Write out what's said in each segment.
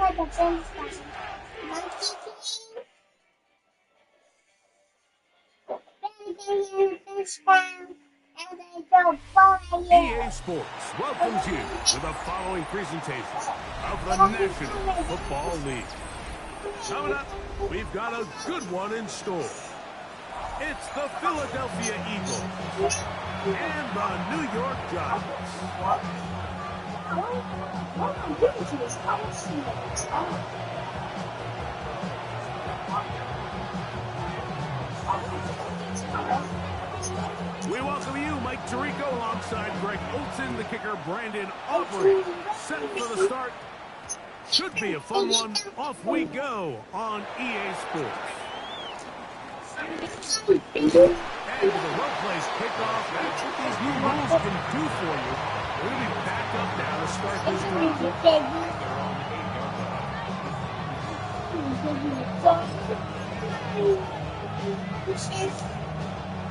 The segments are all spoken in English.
EA Sports welcomes you to the following presentation of the National Football League. Coming up, we've got a good one in store. It's the Philadelphia Eagles and the New York Giants. We welcome you, Mike Tirico, alongside Greg Olson, the kicker, Brandon Aubrey. Set for the start. Should be a fun one. Off we go on EA Sports. And with a well-placed kickoff, that's what these new rules can do for you. We're going to be back up now to start this drive.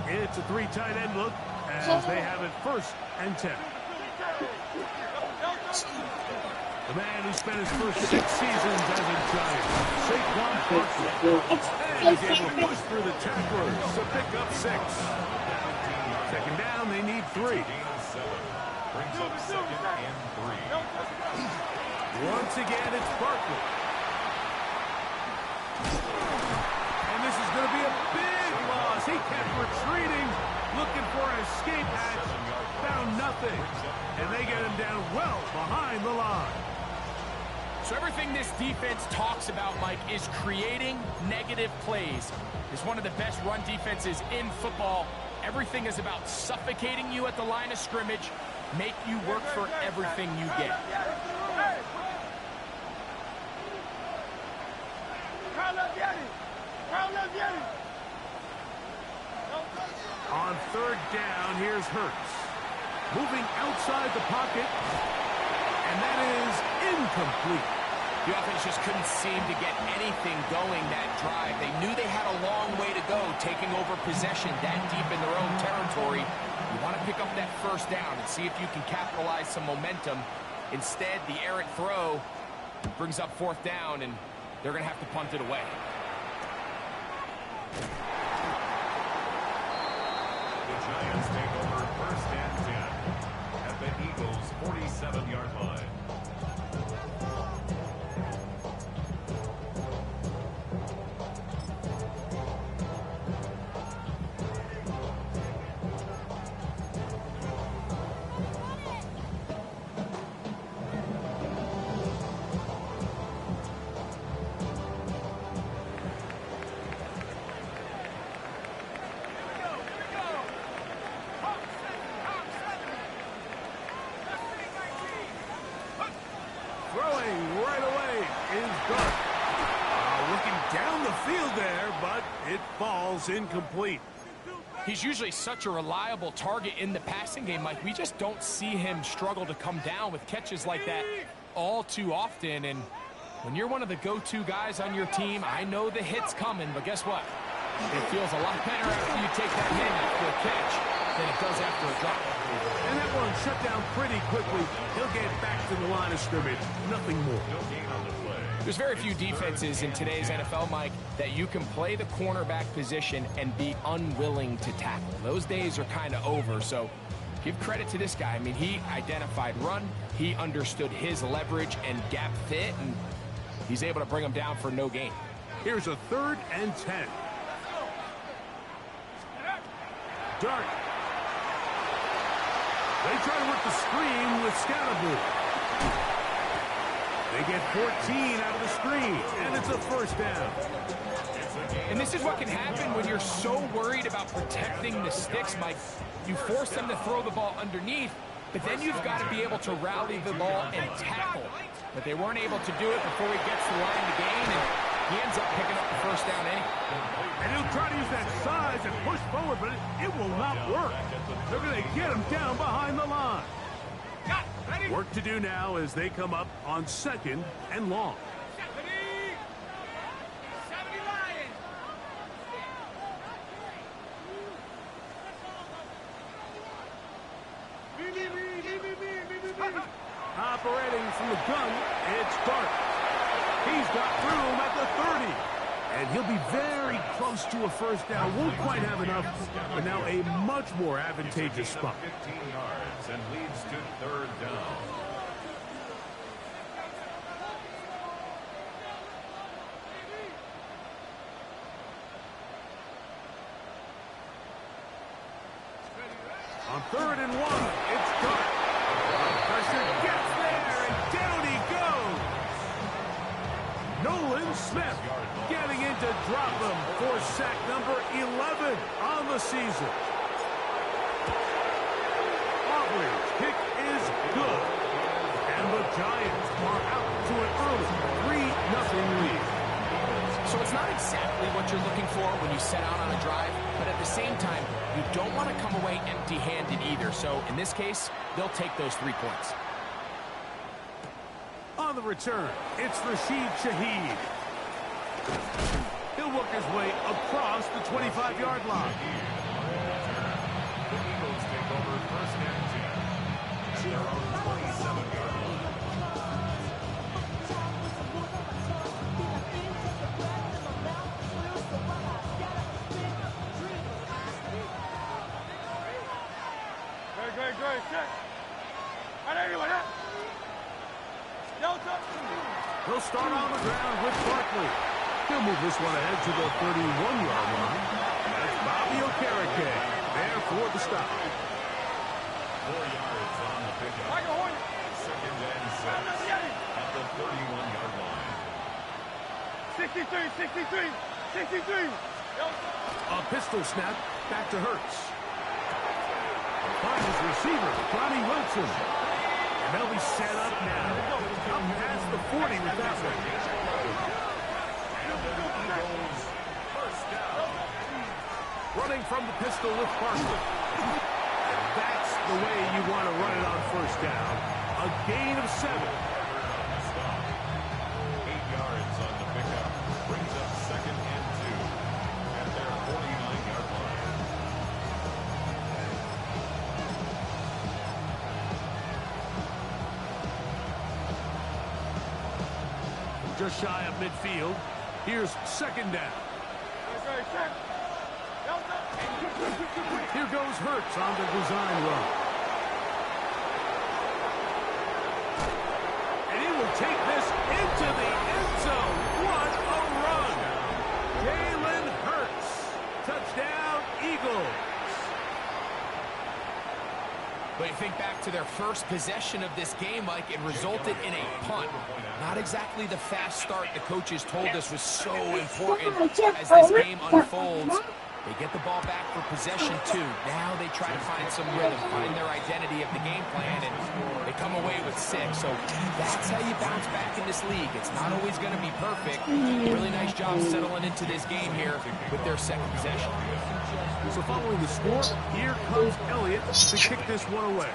It's a three tight end look as they have it 1st and 10. The man who spent his first 6 seasons as a Giant, Saquon Barkley. And he's able to push through the tacklers to pick up 6. Second down, they need 3. Brings up 2nd and 3. Once again, it's Barkley. And this is going to be a big loss. He kept retreating, looking for an escape hatch. Found nothing. And they get him down well behind the line. So everything this defense talks about, Mike, is creating negative plays. It's one of the best run defenses in football. Everything is about suffocating you at the line of scrimmage, make you work for everything you get. On 3rd down, here's Hurts. Moving outside the pocket, and that is incomplete. The offense just couldn't seem to get anything going that drive. They knew they had a long way to go, taking over possession that deep in their own territory. You want to pick up that 1st down and see if you can capitalize some momentum. Instead, the errant throw brings up 4th down, and they're going to have to punt it away. The Giants take over 1st and 10 at the Eagles' 47-yard line. Throwing right away is Dart. Looking down the field there, but it falls incomplete. He's usually such a reliable target in the passing game, Mike. We just don't see him struggle to come down with catches like that all too often. And when you're one of the go-to guys on your team, I know the hit's coming, but guess what? It feels a lot better after you take that hit after a catch than it does after a drop. And that one shut down pretty quickly. He'll get back to the line of scrimmage. Nothing more. There's very few defenses in today's NFL, Mike, that you can play the cornerback position and be unwilling to tackle. Those days are kind of over, so give credit to this guy. I mean, he identified run, he understood his leverage and gap fit, and he's able to bring him down for no gain. Here's a 3rd and 10. Dart. They try to work the screen with Scatterboo. They get 14 out of the screen, and it's a 1st down. And this is what can happen when you're so worried about protecting the sticks, Mike. You force them to throw the ball underneath, but then you've got to be able to rally the ball and tackle. But they weren't able to do it before he gets to the line to gain, and he ends up picking up the 1st down anyway. And he'll try to use that size and push forward, but it will not work. They're going to get him down behind the line. Work to do now as they come up on 2nd and long. Operating from the gun, it's Dart. He's got room at the 30. And he'll be very close to a first down. Won't quite have enough, but now a much more advantageous spot. 15 yards and leads to third down. On 3rd and 1, it's Dart. Pressure gets there, and down he goes. Nolan Smith getting in to drop him for sack number 11 on the season. Auburn's kick is good. And the Giants are out to an early 3-0 lead. So it's not exactly what you're looking for when you set out on a drive, but at the same time, you don't want to come away empty-handed either. So in this case, they'll take those 3 points. On the return, it's Rashid Shaheed. He'll work his way across the 25-yard line. The Eagles take over first and 10 at their own 27-yard line. He'll start on the ground with Barkley. He'll move this one ahead to the 31-yard line. That's Bobby Okereke there for the stop. 4 yards on the pickup. Second and 6 at the 31-yard line. 63. A pistol snap back to Hurts. Finds his receiver, Johnny Wilson. And they'll be set up now. Up past the 40 with that one. Eagles first down. Running from the pistol with Barkley. And that's the way you want to run it on first down. A gain of 7. 8 yards on the pickup. Brings up second and 2 at their 49-yard line. Just shy of midfield. Here's second down. Here goes Hurts on the design run. And he will take this into the end zone. What a run. Jalen Hurts. Touchdown, Eagles. But you think back to their first possession of this game, Mike, it resulted in a punt. Not exactly the fast start the coaches told us was so important as this game unfolds. They get the ball back for possession 2. Now they try to find some rhythm, find their identity of the game plan, and they come away with 6. So that's how you bounce back in this league. It's not always going to be perfect. Really nice job settling into this game here with their second possession. So following the score, here comes Elliott to kick this one away.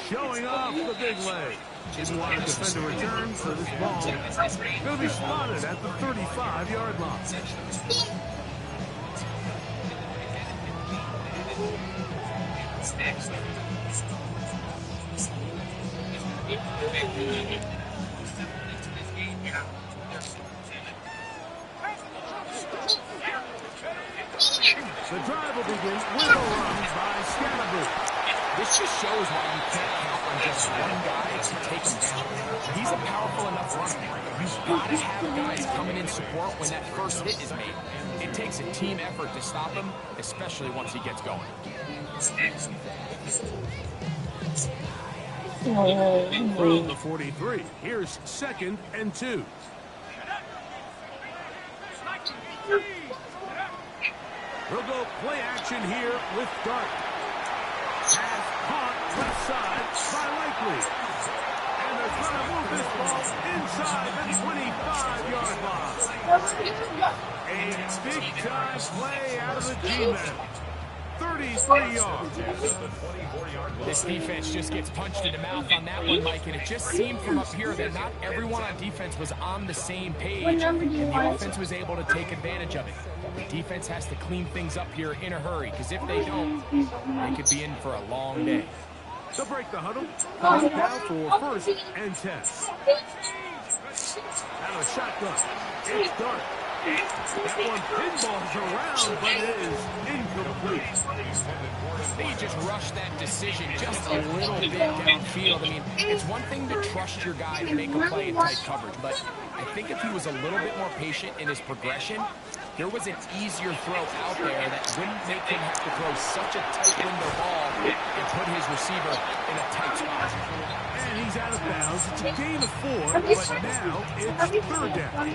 Showing off the big leg. Didn't want to defend a return, so this ball going to be spotted at the 35-yard line. The drive will begin with a run by Scalaboo. This just shows why you can't count on just one guy to take him down. He's a powerful enough runner. You've got to have guys coming in support when that first hit is made. It takes a team effort to stop him, especially once he gets going. From the 43, here's second and 2. We'll go play action here with Dart. Pass caught left side by Likely. And they're trying to move this ball inside the 25-yard line. A big-time play out of the G-men. 33 yards. This defense just gets punched in the mouth on that one, Mike, and it just seemed from up here that not everyone on defense was on the same page, and the offense was able to take advantage of it. The defense has to clean things up here in a hurry, because if they don't, they could be in for a long day. They'll break the huddle. Now for first and 10. Out of shotgun. It's dark. That one pinballs around, but it is incomplete. They just rushed that decision just a little bit downfield. I mean, it's one thing to trust your guy to make a play in tight coverage, but I think if he was a little bit more patient in his progression, there was an easier throw out there that wouldn't make him have to throw such a tight window ball and put his receiver in a tight spot. And he's out of bounds. It's a gain of 4, but now it's third down.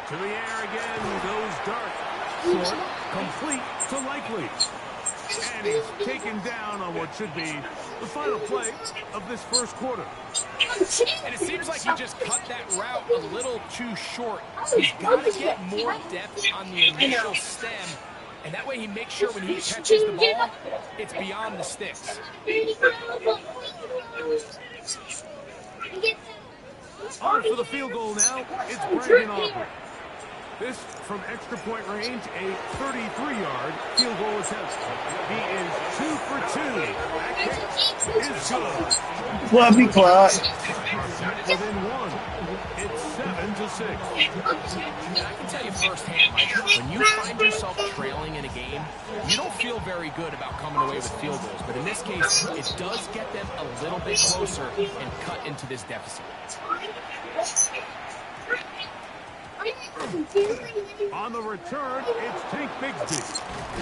To the air again goes Dark. Short, complete to Likely. And he's taken down on what should be the final play of this first quarter. And it seems like he just cut that route a little too short. He's got to get more depth on the initial stem, and that way he makes sure when he catches the ball, it's beyond the sticks. On for the field goal now, it's Brandon Aubrey. This from extra point range, a 33-yard field goal attempt. He is 2 for 2. That kick is good. Well, be quiet. Within one, it's 7-6. And I can tell you firsthand, Mike, when you find yourself trailing in a game, you don't feel very good about coming away with field goals. But in this case, it does get them a little bit closer and cut into this deficit. On the return, it's Tank Bigsby.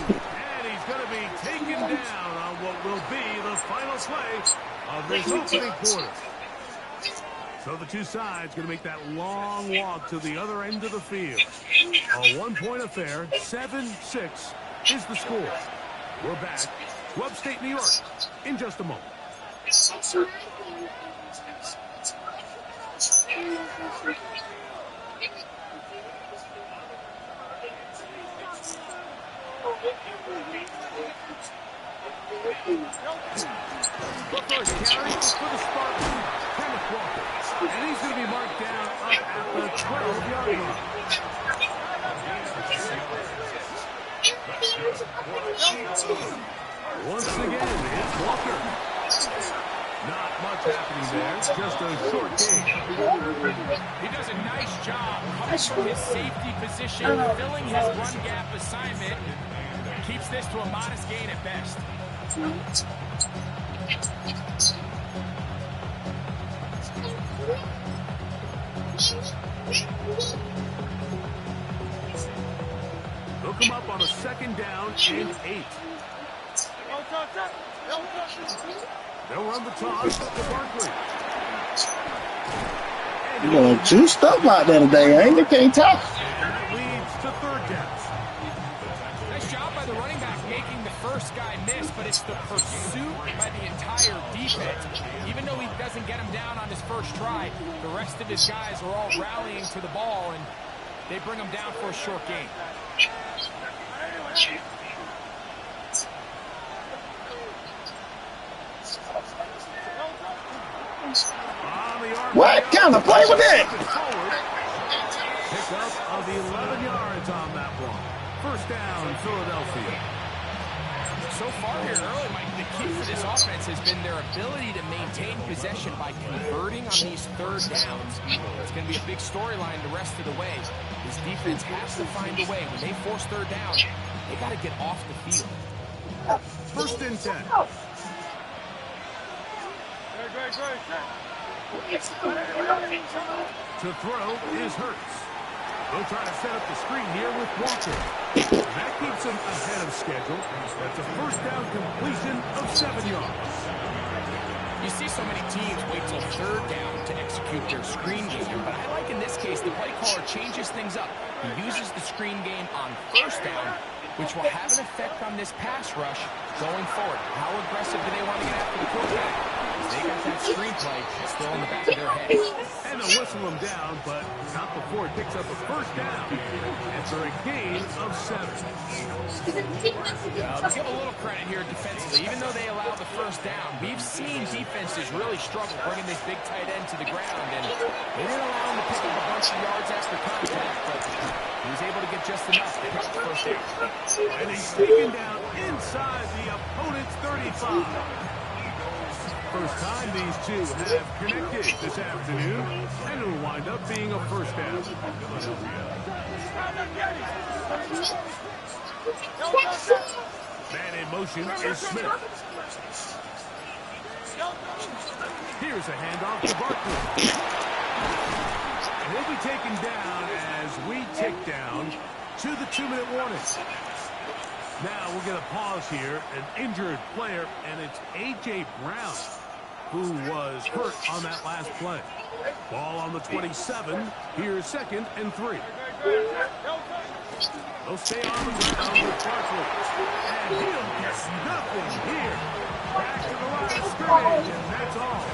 And he's going to be taken down on what will be the final play of this opening quarter. So the two sides going to make that long walk to the other end of the field. A one-point affair, 7-6 is the score. We're back to upstate New York in just a moment. The first carry for the Spartans, Kenneth Walker. And he's going to be marked down up at the 12-yard line. Once again, it's Walker. Not much happening there, just a short game. He does a nice job coming from his safety position, filling his run gap assignment. Keeps this to a modest gain at best. They'll come up on a second down and 8. They'll run the toss to Barkley. You're going to do stuff like that today, ain't you? Can't talk. And that leads to third down. Nice job by the running back making the first guy miss, but it's the pursuit by the entire defense. Even though he doesn't get him down on his first try, the rest of his guys are all rallying to the ball, and they bring him down for a short gain. What kind of play was that? Pick up of 11 yards on that one. First down, Philadelphia. So far here early, Mike, the key for this offense has been their ability to maintain possession by converting on these third downs. It's going to be a big storyline the rest of the way. This defense has to find a way. When they force third down, they got to get off the field. First and 10. To throw is Hurts. They'll try to set up the screen here with Walker. That keeps him ahead of schedule. That's a first down completion of 7 yards. You see so many teams wait till third down to execute their screen game, but I like in this case the play caller changes things up. He uses the screen game on first down, which will have an effect on this pass rush going forward. How aggressive do they want to get after the quarterback? They got that screenplay still in the back of their heads. And they'll whistle him down, but not before he picks up a first down. And for a gain of 7. Let's give a little credit here defensively. Even though they allow the first down, we've seen defenses really struggle bringing this big tight end to the ground. And they didn't allow him to pick up a bunch of yards after contact, but he was able to get just enough to pick up the first down. And he's taken down inside the opponent's 35. First time these two have connected this afternoon, and it'll wind up being a first down. Man in motion is Smith. Here's a handoff to Barkley. And he'll be taken down as we tick down to the 2-minute warning. Now we'll get a pause here. An injured player, and it's A.J. Brown, who was hurt on that last play. Ball on the 27. Here's 2nd and 3. They'll stay on the ground with Barkley. And he'll get nothing here. Back to the line of scrimmage, and that's all.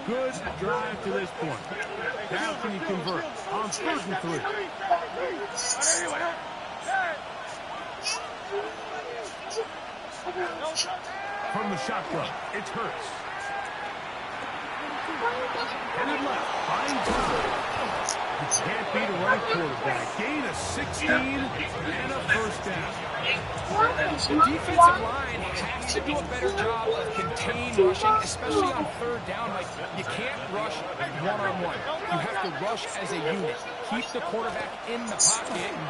Good drive to this point. Now can you convert on 3rd and 3? From the shotgun, it's Hurts. Headed left, finds time. You can't beat a right quarterback. Gain of 16 and a first down. The defensive line has to do a better job of contained rushing, especially on 3rd down. Like, you can't rush one-on-one. You have to rush as a unit. Keep the quarterback in the pocket, and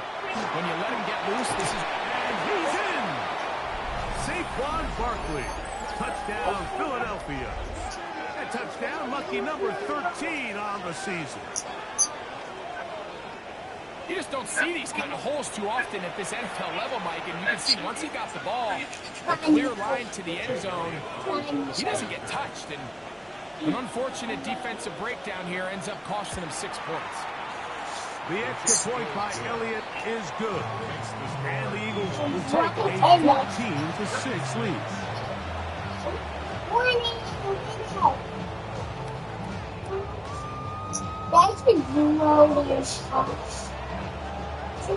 when you let him get loose, this is... And he's in! Saquon Barkley. Touchdown, Philadelphia. A touchdown, lucky number 13 on the season. You just don't see these kind of holes too often at this NFL level, Mike. And you can see once he got the ball, a clear line to the end zone, he doesn't get touched. And an unfortunate defensive breakdown here ends up costing him 6 points. The extra point by Elliott is good. And the Eagles will take a 14-6 lead. That's the glorious sauce. So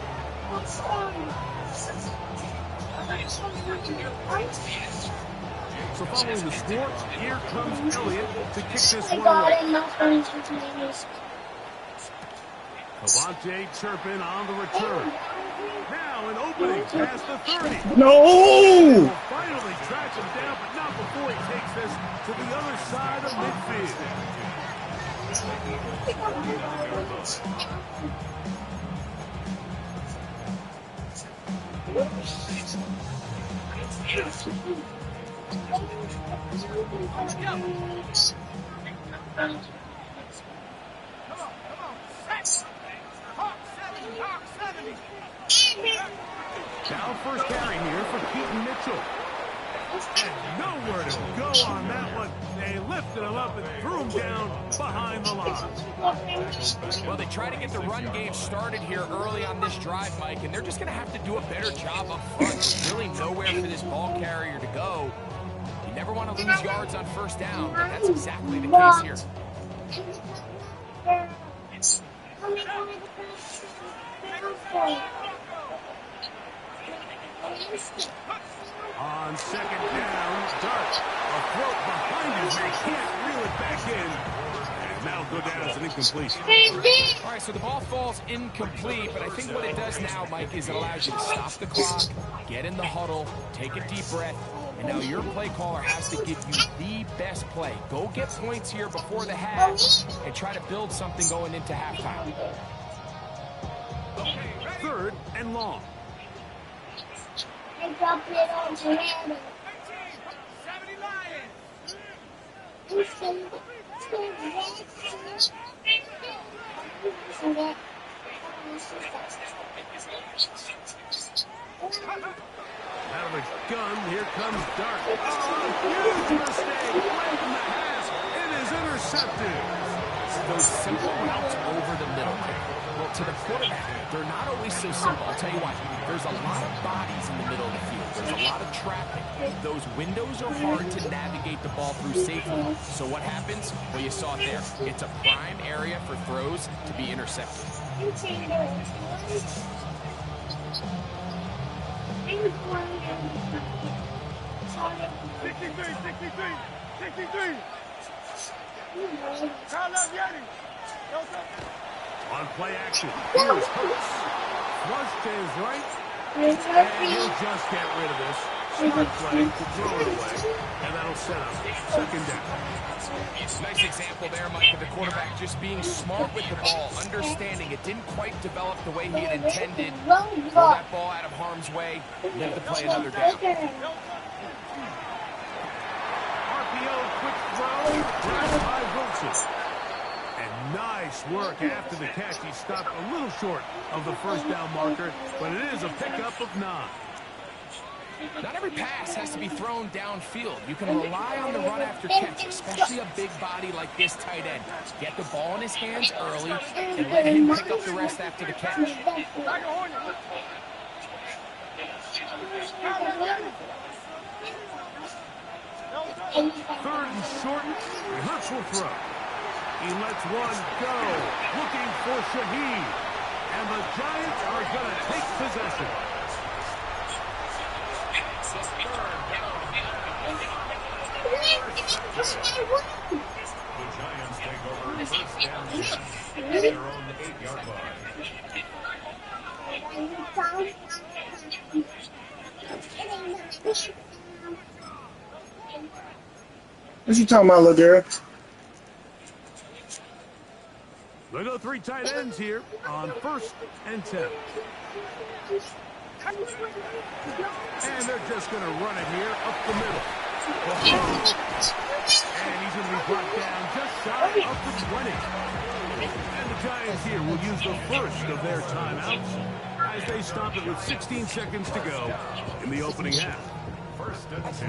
following the score, here comes Elliott to kick this one away. Cavante Turpin on the return. Now an opening past the 30. No! Finally tracks him down, but not before he takes this to the other side of midfield. Now first carry here for Keaton Mitchell. And nowhere to go on that one. They lifted him up and threw him down behind the line. Well, they try to get the run game started here early on this drive, Mike, and they're just going to have to do a better job up front. There's really nowhere for this ball carrier to go. You never want to lose yards on first down, but that's exactly the case here. On 2nd down, Dart, a throat behind him, they can't reel it back in. And now go down as an incompletion. All right, so the ball falls incomplete, but I think what it does now, Mike, is it allows you to stop the clock, get in the huddle, take a deep breath, and now your play caller has to give you the best play. Go get points here before the half and try to build something going into halftime. 3rd and long. I dropped it on your head. Out of a gun. Here comes Dart. Oh, huge mistake. Late in the half. It is intercepted. Those simple routes over the middle. Well, to the quarterback, they're not always so simple. I'll tell you why. There's a lot of bodies in the middle of the field. There's a lot of traffic. Those windows are hard to navigate the ball through safely. So what happens? Well, you saw it there. It's a prime area for throws to be intercepted. 63. Call up Yeti. On play action, here's Hurts. Flush to his right. And he'll just get rid of this. Smart play to throw it away. And that'll set up second down. Nice example there, Mike, of the quarterback just being smart with the ball, understanding it didn't quite develop the way he had intended. Throw that ball out of harm's way, live to play another down. RPO, quick throw, grabbed by Wilson. And nice work after the catch. He stopped a little short of the first down marker, but it is a pickup of 9. Not every pass has to be thrown downfield. You can rely on the run after catch, especially a big body like this tight end. Get the ball in his hands early and let him pick up the rest after the catch. Third and short. Hurts will throw. He lets one go. Looking for Shaheed. And the Giants are going to take possession. The Giants take over first down at their own 8-yard line. What you talking about, Ladera? They go 3 tight ends here on 1st and 10. And they're just going to run it here up the middle. And he's going to be brought down just shy of the 20. And the Giants here will use the first of their timeouts as they stop it with 16 seconds to go in the opening half.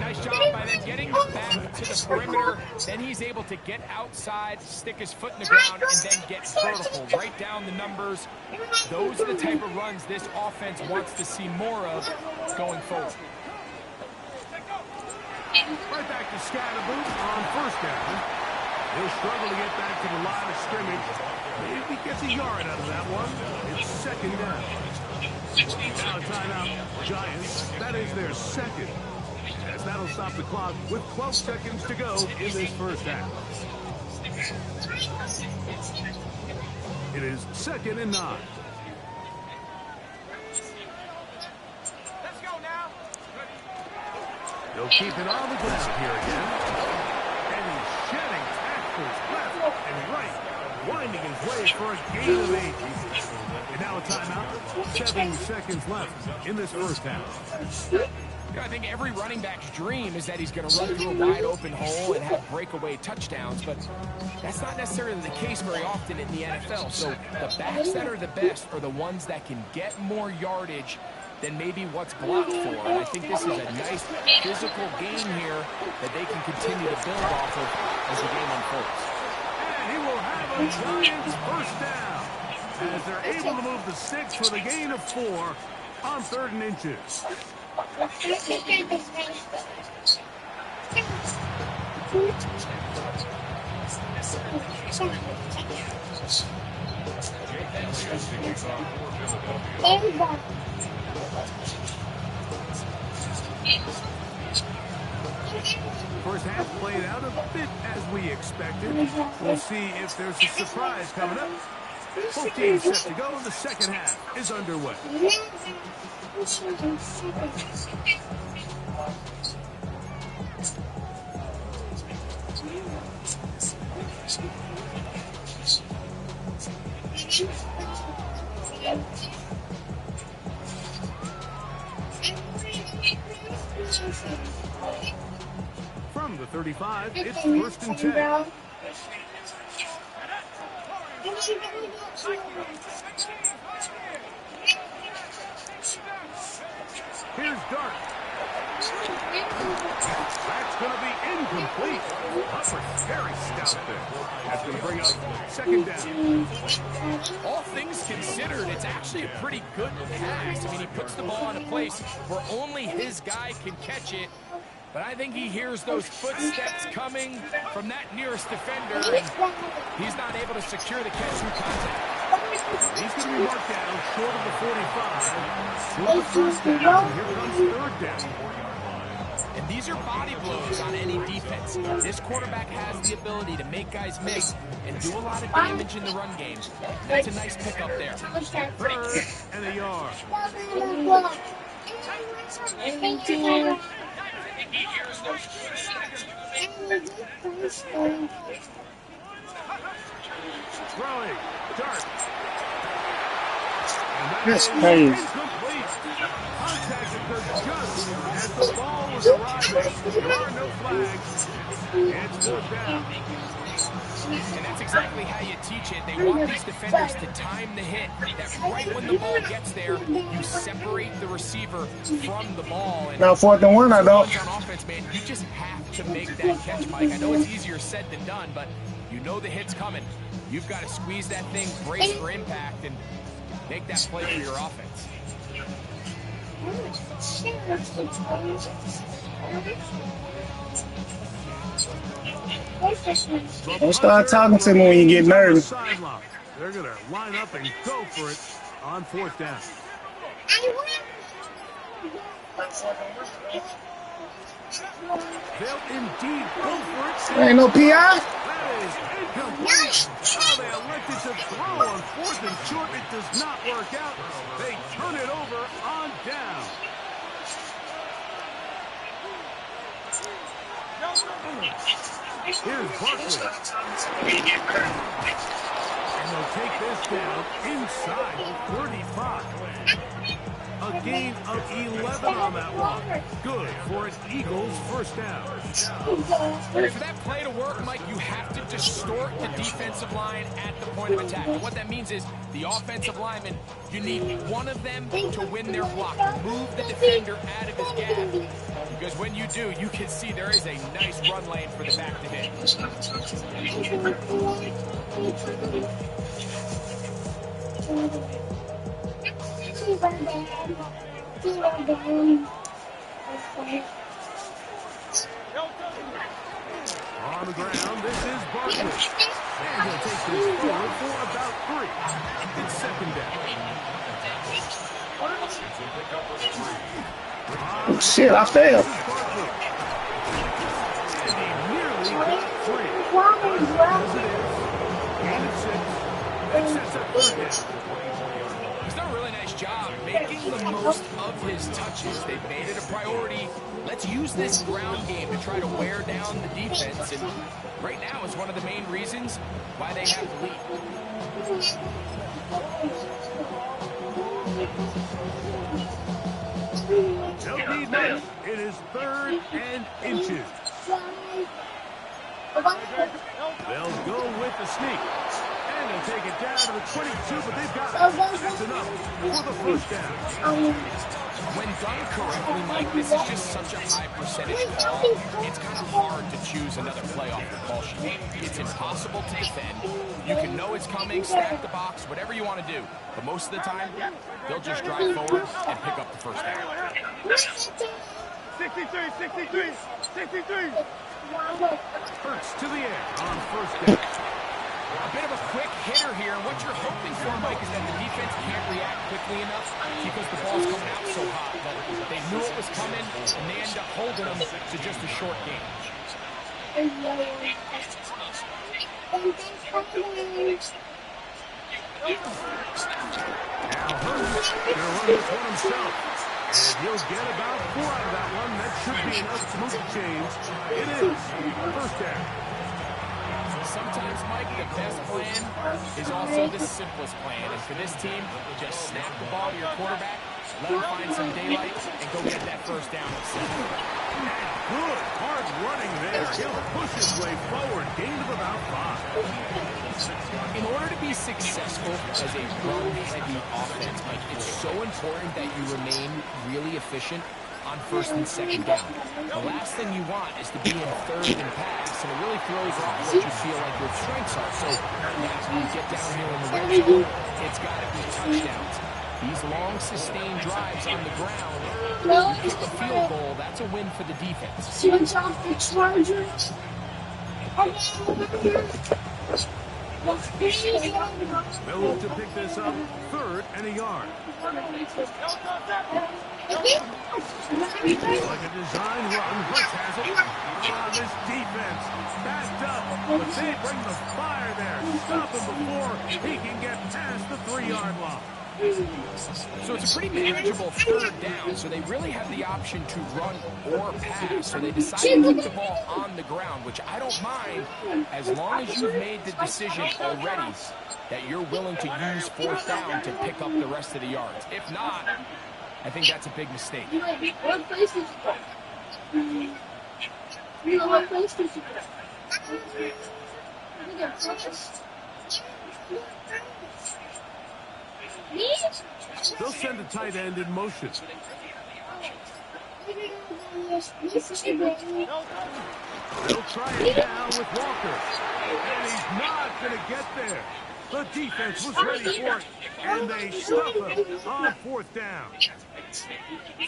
Nice job by them getting back to the perimeter. Then he's able to get outside, stick his foot in the ground, and then get vertical, right down the numbers. Those are the type of runs this offense wants to see more of going forward. Right back to Scatterboot on first down. He'll struggle to get back to the line of scrimmage. Maybe gets a yard out of that one. It's second down. Now a timeout, Giants. That is their second. As that'll stop the clock with 12 seconds to go in this first half. It is 2nd and 9. Let's go now. He'll keep it on the ground here again. And he's shedding tackles left and right, winding his way for a gain of 8. And now a timeout. 7 seconds left in this first half. I think every running back's dream is that he's going to run through a wide open hole and have breakaway touchdowns, but that's not necessarily the case very often in the NFL. So the backs that are the best are the ones that can get more yardage than maybe what's blocked for. And I think this is a nice physical game here that they can continue to build off of as the game unfolds. And he will have a Giants first down as they're able to move the sticks with a gain of 4 on 3rd and inches. First half played out a bit as we expected. We'll see if there's a surprise coming up. Both teams set to go. The second half is underway. From the 35, it's 1st and 10. Here's Dart. That's going to be incomplete. Hubbard's very stout there. That's going to bring up second down. All things considered, it's actually a pretty good pass. I mean, he puts the ball in a place where only his guy can catch it. But I think he hears those footsteps coming from that nearest defender, and he's not able to secure the catch through contact. He's going to be marked down short of the 45. Short of the first down. Here comes third down. And these are body blows on any defense. This quarterback has the ability to make guys miss and do a lot of damage in the run game. That's a nice pickup there. Third and a yard. Throwing. Dart. That's crazy. Incomplete. Contact occurred just as the ball was arriving. There are no flags. It's fourth down. And that's exactly how you teach it. They want these defenders to time the hit. That right when the ball gets there, you separate the receiver from the ball. And Now 4th and 1, I don't. on offense, man, you just have to make that catch, Mike. I know it's easier said than done, but you know the hit's coming. You've got to squeeze that thing, brace for impact, and make that play for your offense. Don't start talking to me when you get nervous. They're going to line up and go for it on fourth down. They'll indeed go for it. There ain't no PI. That is incomplete. Oh, they elected to throw on fourth and short. It does not work out. They turn it over on down. Here's Barkley. And they'll take this down inside 35. A gain of 11 on that one. Good for an Eagles first down. For that play to work, Mike, you have to distort the defensive line at the point of attack. And what that means is the offensive lineman, you need one of them to win their block. Move the defender out of his gap. Because when you do, you can see there is a nice run lane for the back to hit. On the ground, this is Barkley. And he'll take this forward for about 3. It's second down. Shit, I failed. And he nearly got 3. And it's 6. That sets up third down. He's done a really nice job making the most of his touches. They've made it a priority. Let's use this ground game to try to wear down the defense. And right now is one of the main reasons why they have the lead. No need much. It is 3rd and inches. They'll go with the sneak. And they'll take it down to the 22, but they've got it. That's enough for the first down. When done correctly, Mike, this is just such a high percentage call. It's kind of hard to choose another play off the call sheet. It's impossible to defend. You can know it's coming, stack the box, whatever you want to do. But most of the time, they'll just drive forward and pick up the first down. 63, 63, 63. Hurts to the air on first down. A bit of a quick hitter here, and what you're hoping for, Mike, is that the defense can't react quickly enough because the ball's coming out so hot. But they knew it was coming, and they end up holding them to just a short game. Now Hurts going to run this one himself. And he'll get about 4 out of that one. That should be enough to move the chains. It is first down. Sometimes, Mike, the best plan is also the simplest plan. And for this team, just snap the ball to your quarterback, let him find some daylight, and go get that first down. Good, hard running there. He'll push his way forward. Gain of about 5. In order to be successful as a run-heavy offense, Mike, it's so important that you remain really efficient on 1st and 2nd down. The last thing you want is to be in 3rd and pass, and it really throws off what you feel like your strengths are. So that's when you get down here in the red zone, it's got to be touchdowns. These long, sustained drives on the ground, you kick a field goal, that's a win for the defense. Switch off the Chargers. They'll look to pick this up 3rd and a yard. Like a design run, Hurts has it. This defense backed up, but they bring the fire there. Stop him before he can get past the 3-yard line. So it's a pretty manageable 3rd down, so they really have the option to run or pass. So they decide to keep the ball on the ground, which I don't mind as long as you've made the decision already that you're willing to use 4th down to pick up the rest of the yards. If not, I think that's a big mistake. What place did you go? What place did you go? They'll send the tight end in motion. They'll try it down with Walker. And he's not going to get there. The defense was ready for it, and they stuff him on 4th down.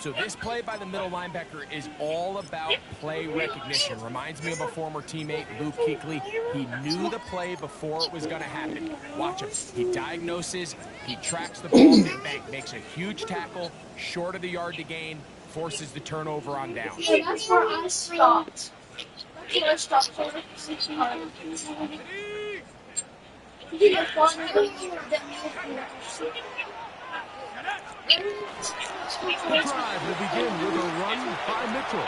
So this play by the middle linebacker is all about play recognition. Reminds me of a former teammate, Luke Kuechly. He knew the play before it was going to happen. Watch him. He diagnoses, he tracks the ball, and bang, makes a huge tackle, short of the yard to gain, forces the turnover on down. Yeah, that's where I stopped. That's where I stopped. The drive will begin with a run by Mitchell.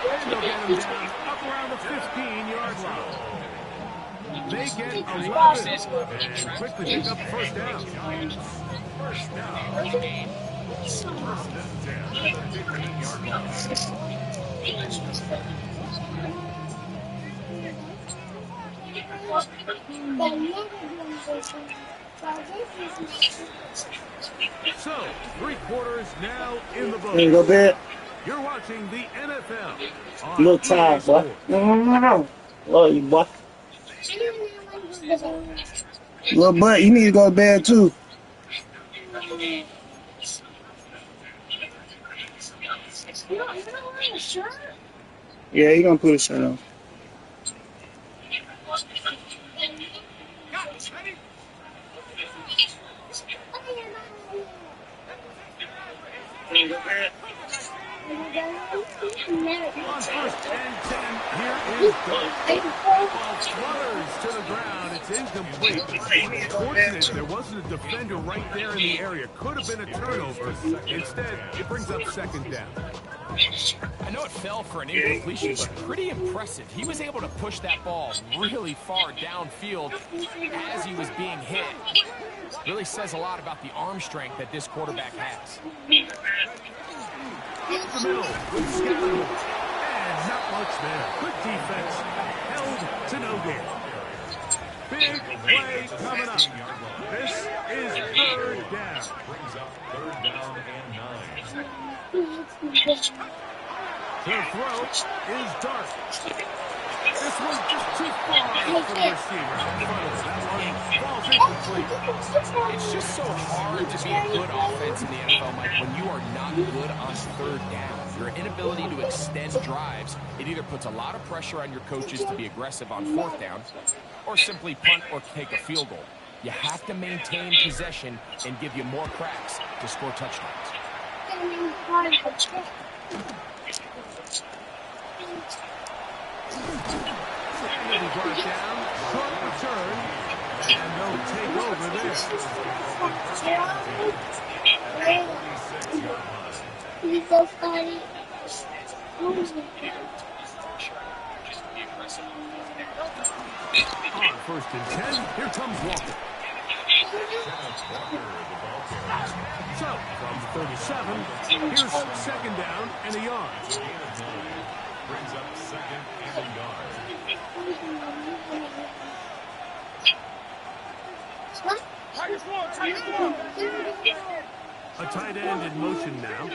And they'll get him down up around the 15-yard line. They get 11 and quickly pick up 1st down. First down. So, 3 quarters now in the book. There you go, bit. You're watching the NFL on Little time, boy. No. Love you, boy. Little butt, you need to go to bed too. You're not wearing a shirt? Yeah, you gonna put a shirt on. On 1st and 10, here is Dart. Ball flutters to the ground. It's incomplete. Fortunate there wasn't a defender right there in the area. Could have been a turnover. Instead, it brings up 2nd down. I know it fell for an incompletion, but pretty impressive. He was able to push that ball really far downfield as he was being hit. Really says a lot about the arm strength that this quarterback has. Up the middle with Scallon. And not much there. Good defense. Held to no gain. Big play coming up. This is 3rd down. Brings up 3rd down and 9. The throw is Dart. This one's just too far for the receiver. That one falls incomplete. It's just so hard to be a good offense in the NFL, Mike, when you are not good on 3rd down. Your inability to extend drives, it either puts a lot of pressure on your coaches to be aggressive on 4th down, or simply punt or take a field goal. You have to maintain possession and give you more cracks to score touchdowns. And he brought it down. Short return. And they'll take over this. On 1st and 10, here comes Walker. So, from 37, here's 2nd down and a yard. Brings up 2nd and a yard. A tight end in motion now.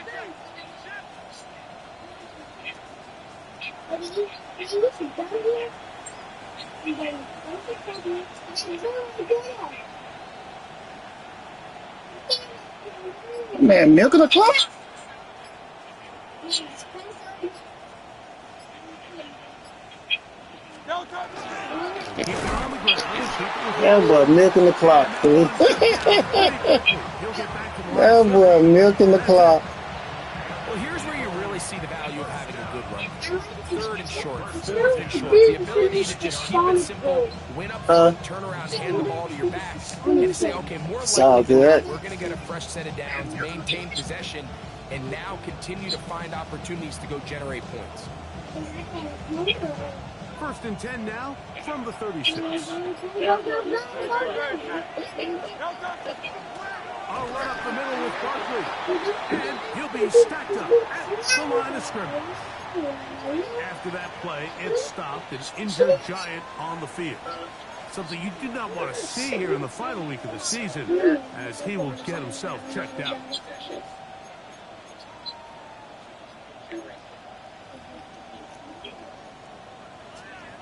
Man, milking the clock. That boy milking the clock, dude. That boy milking the clock. Well, here's where you really see the value of having a good run. Third and short, fourth and short. The ability to just keep it simple, win up front, turn around, hand the ball to your back, and to say, okay, more likely we're going to get a fresh set of downs, maintain possession, and now continue to find opportunities to go generate points. First and 10 now from the 36. I'll run up the middle with Barkley. And he'll be stacked up at the line of scrimmage. After that play, it stopped an injured Giant on the field. Something you do not want to see here in the final week of the season, as he will get himself checked out.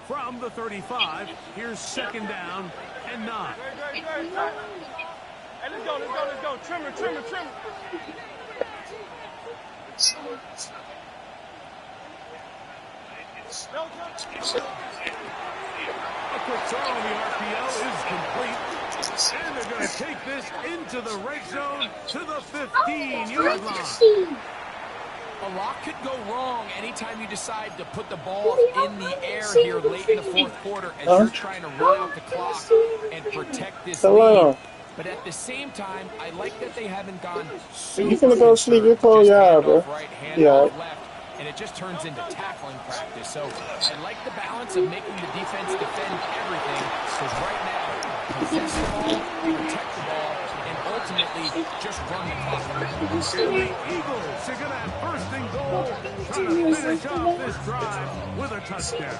From the 35, here's second down and 9. Hey, let's go. Trimmer. A quick throw on the RPO is complete. And they're going to take this into the red zone to the 15-yard line. A lot could go wrong anytime you decide to put the ball in the air here late in the fourth quarter as you're trying to run out the clock and protect this lead. But at the same time, I like that they haven't gone super. You finna go sleep? You're cold, yeah, bro. Yeah. And it just turns into tackling practice. So I like the balance of making the defense defend everything, because right now, possess the ball, protect the ball, and ultimately just run the clock. The Eagles are going to have first and goal, trying to finish off this drive with a touchdown.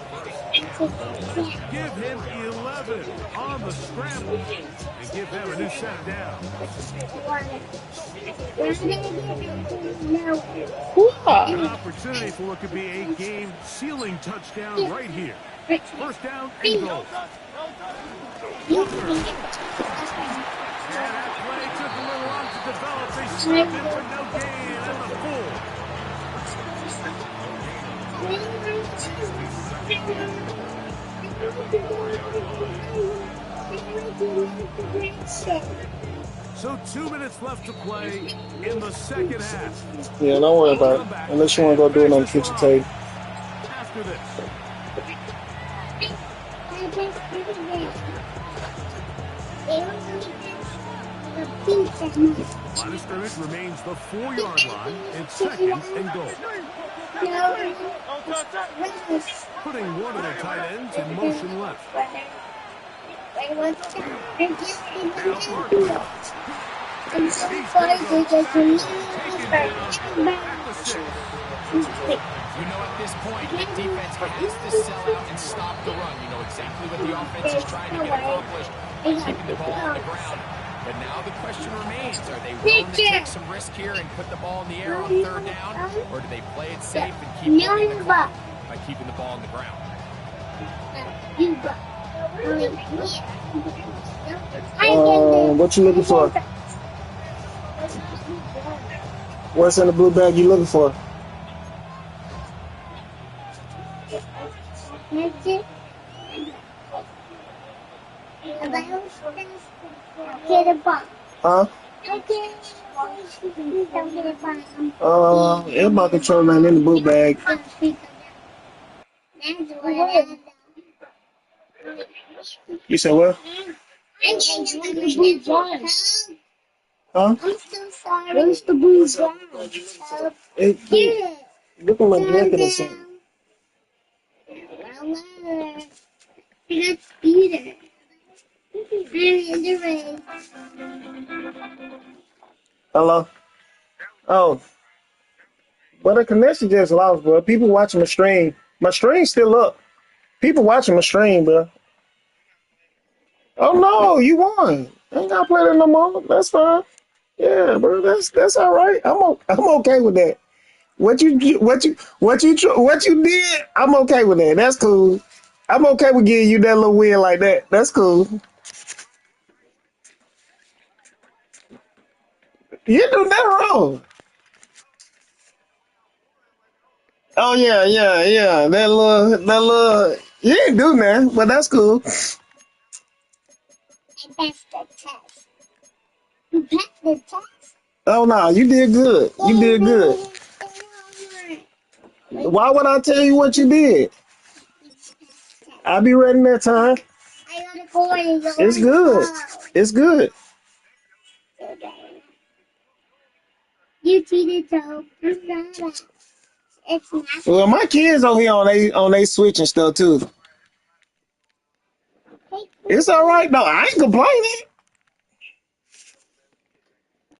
Give him 11 on the scramble and give them a new set of downs. An opportunity for what could be a game-sealing touchdown right here. First down and goal. And that play took a little long to develop. They snapped it for no gain at the 4. So 2 minutes left to play in the second half. Yeah, don't worry about it. Unless you want to go do it on the kitchen table. After this. Line of scrimmage remains the 4-yard line. It's second and goal. Putting one of their tight ends in motion left. You know at this point, the defense has to sell out and stop the run. You know exactly what the offense is trying to get accomplished by keeping the ball on the ground. But now the question remains, are they willing to take some risk here and put the ball in the air on third down? Or do they play it safe and keep moving the clock by keeping the ball on the ground? What you looking for? What's in the blue bag you looking for? Huh? Everybody control man in the blue bag. You said what? Huh? I'm so sorry. Where's the blue bag? Look at my jacket or something. Let's eat it. Hello? Oh. But the connection just lost, bro. People watching my stream. My stream's still up. People watching my stream, bro. Oh, no, you won. I ain't got to play that no more. That's fine. Yeah, bro, that's all right. I'm okay with that. What you did, I'm okay with that. That's cool. I'm okay with giving you that little win like that. That's cool. You do nothing wrong. Oh yeah. That little. You didn't do nothing, but that's cool. And that's the test. You passed the test. Oh no, you did good. You did good. Why would I tell you what you did? I'll be ready next time. I got a boy. It's good. It's good. You cheated, so it's not. Well, my kids over here on they Switch and stuff too. It's all right though. I ain't complaining.